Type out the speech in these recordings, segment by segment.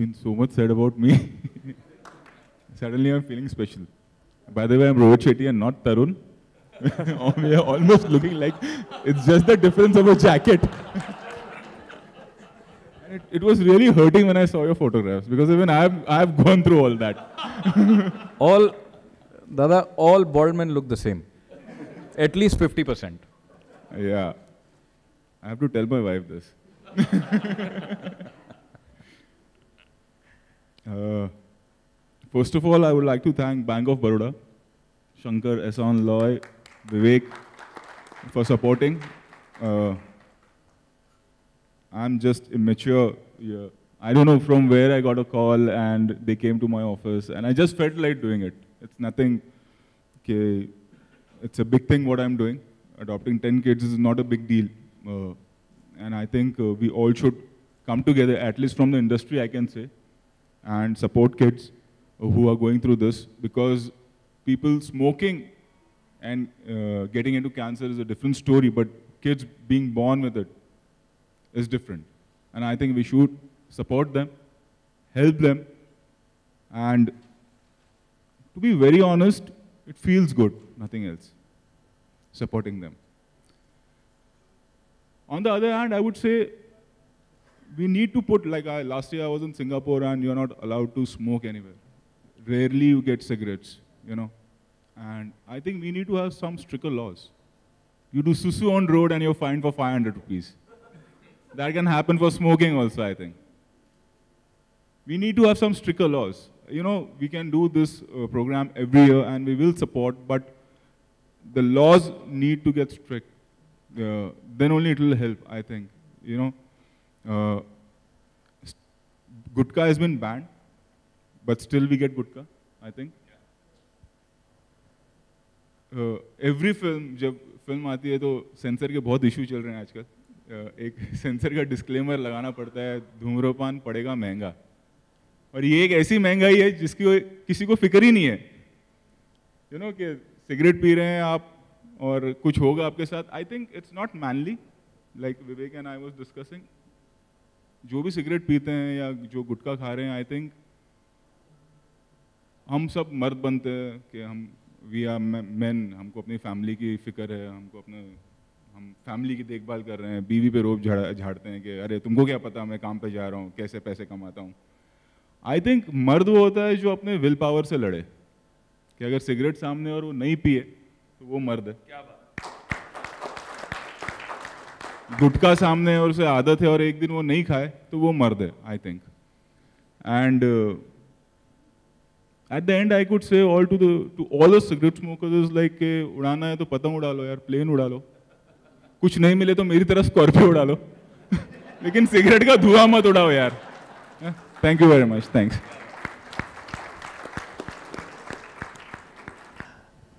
been so much said about me. Suddenly I'm feeling special. By the way, I'm Rohit Shetty and not Tarun. We are almost looking like it's just the difference of a jacket. And it was really hurting when I saw your photographs because even I've gone through all that. all bald men look the same. At least 50%. Yeah. I have to tell my wife this. First of all, I would like to thank Bank of Baroda, Shankar, Ehsan, Loy, Vivek for supporting. I'm just immature. Yeah. I don't know from where I got a call and they came to my office and I just felt like doing it. It's nothing, okay, it's a big thing what I'm doing. Adopting 10 kids is not a big deal. And I think we all should come together, at least from the industry I can say, and support kids who are going through this because people smoking and getting into cancer is a different story, but kids being born with it is different. And I think we should support them, help them, and to be very honest, it feels good, nothing else, supporting them. On the other hand, I would say we need to put, like last year I was in Singapore and you're not allowed to smoke anywhere. Rarely you get cigarettes, you know. And I think we need to have some stricter laws. You do susu on road and you're fined for 500 rupees. That can happen for smoking also, I think. We need to have some stricter laws. You know, we can do this program every year and we will support, but the laws need to get strict. Then only it will help, I think. You know, gutka has been banned, but still we get gutka, I think. Every film, जब film आती है तो sensor के बहुत issue चल रहे हैं आजकल. एक सेंसर का डिस्क्लेमर लगाना पड़ता है, धूम्रपान पड़ेगा महंगा. और ये एक ऐसी महंगाई है जिसकी किसी को फिक्र ही नहीं है. You know कि सिगरेट पी रहे हैं आप और कुछ होगा आपके साथ. I think it's not manly, like Vivek and I was discussing. जो भी सिगरेट पीते हैं या जो गुटखा खा रहे हैं, I think हम सब मर्द बनते हैं कि हम we are men, हमको अपनी फैमिली की फिक्र है, हम फैमिली की देखभाल कर रहे हैं, बीवी पे रोब झाड़ते हैं कि अरे तुमको क्या पता मैं काम पे जा रहा हूँ, कैसे पैसे कमाता हूँ. आई थिंक मर्द वो होता है जो अपने विल पावर से लड़े कि अगर सिगरेट सामने और वो नहीं पिए तो वो मर्द है. क्या बात. गुटखा सामने है और उसे आदत है और एक दिन वो नहीं खाए तो वो मर्द है, I think. And at the end I could say to all the cigarette smokers is like कि उड़ाना है तो पतंग उड़ा लो यार, प्लेन उड़ा लो, कुछ नहीं मिले तो मेरी तरह स्कॉर्पियो उड़ा लो, लेकिन सिगरेट का धुआं मत उड़ाओ यार. Thank you very much. Thanks.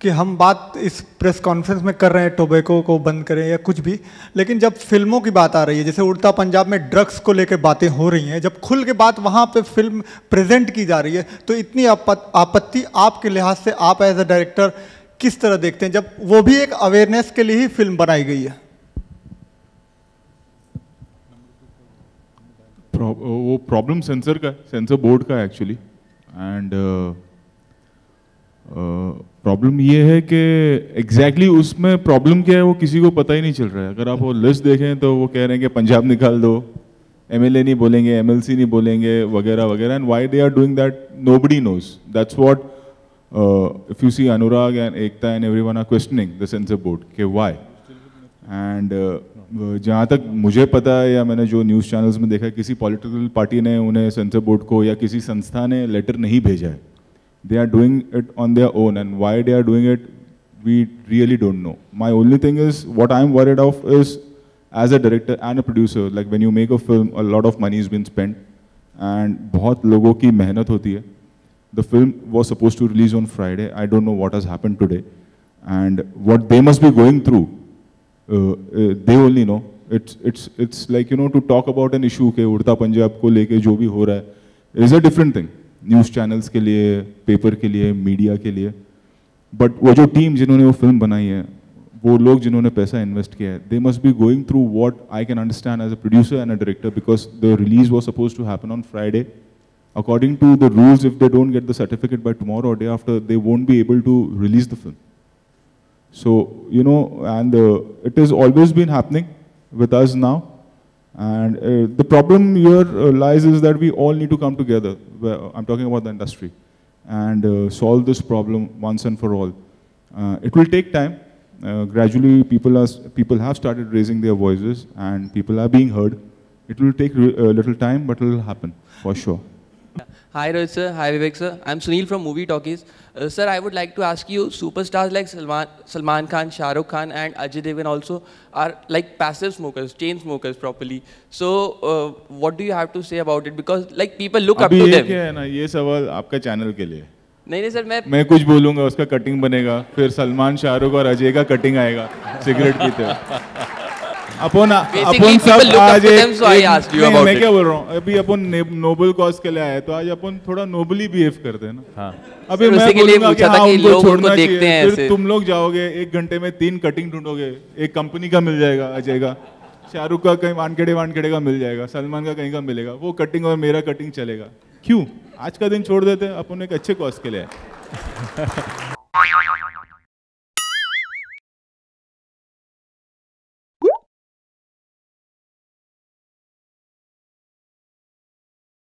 कि हम बात इस प्रेस कॉन्फ्रेंस में कर रहे हैं टोबैको को बंद करें या कुछ भी, लेकिन जब फिल्मों की बात आ रही है, जैसे उड़ता पंजाब में ड्रग्स को लेकर बातें हो रही हैं, जब खुल के बात वहाँ पे फिल्म प्रेजेंट की जा रही है, तो इतनी आपत्ति आपके लिहाज से आप एज अ डायरेक्टर किस तरह देखते हैं, जब वो भी एक अवेयरनेस के लिए ही फिल्म बनाई गई है? वो प्रॉब्लम सेंसर बोर्ड का एक्चुअली. एंड प्रॉब्लम ये है कि एग्जैक्टली उसमें प्रॉब्लम क्या है वो किसी को पता ही नहीं चल रहा है. अगर आप वो लिस्ट देखें तो वो कह रहे हैं कि पंजाब निकाल दो, एमएलए नहीं बोलेंगे, एमएलसी नहीं बोलेंगे, वगैरह वगैरह. And why they are doing that nobody knows. That's what if you see Anurag and Ekta and everyone are questioning the censor board कि व्हाई. एंड जहाँ तक मुझे पता है या मैंने जो न्यूज़ चैनल्स में देखा है, किसी पॉलिटिकल पार्टी ने उन्हें सेंसर बोर्ड को या किसी संस्था ने लेटर नहीं भेजा है. They are doing it on their own, and why they are doing it, we really don't know. My only thing is, what I'm worried of is, as a director and a producer, like when you make a film, a lot of money has been spent, and बहुत लोगों की मेहनत होती है. The film was supposed to release on Friday. I don't know what has happened today, and what they must be going through. They only know. It's like, you know, to talk about an issue के उड़ता पंजाब को लेके जो भी हो रहा है is a different thing. News channels के लिए, पेपर के लिए, मीडिया के लिए. बट वो जो टीम जिन्होंने वो फिल्म बनाई है, वो लोग जिन्होंने पैसा इन्वेस्ट किया है, they must be going through what I can understand as a producer and a director, because the release was supposed to happen on Friday according to the rules, if they don't get the certificate by tomorrow or day after, they won't be able to release the film. So, you know, and it has always been happening with us now. And the problem here lies is that we all need to come together. I'm talking about the industry. And solve this problem once and for all. It will take time. Gradually, people have started raising their voices and people are being heard. It will take a little time, but it will happen, for sure. Hi Rohit sir, hi Vivek sir. I'm Sunil from Movie Talkies. Sir, I would like to ask you, superstars like Salman Khan, Shah Rukh Khan and Ajay Devgn also are like passive smokers, chain smokers properly. So, what do you have to say about it? Because like people look up to them. अभी है ना, ये सवाल आपका channel के लिए। नहीं sir, मैं कुछ बोलूँगा उसका कटिंग बनेगा, फिर सलमान, शाहरुख और अजय का कटिंग आएगा, सिगरेट पीते हुए। अपन सब आज मैं क्या बोल रहा हूँ, अभी अपन नोबल कॉज के लिए आए तो आज अपन थोड़ा नोबली बिहेव करते हैं ना। हाँ। अभी मैं बोलूँगा कि हाँ उनको छोड़ना चाहिए, फिर तुम लोग जाओगे 1 घंटे में 3 कटिंग ढूंढोगे, एक कंपनी का मिल जाएगा अजय का, शाहरुख का कहीं वानखेड़े का मिल जाएगा, सलमान का कहीं का मिलेगा, वो कटिंग और मेरा कटिंग चलेगा। क्यों आज का दिन छोड़ देते, अपन एक अच्छे कॉज के लिए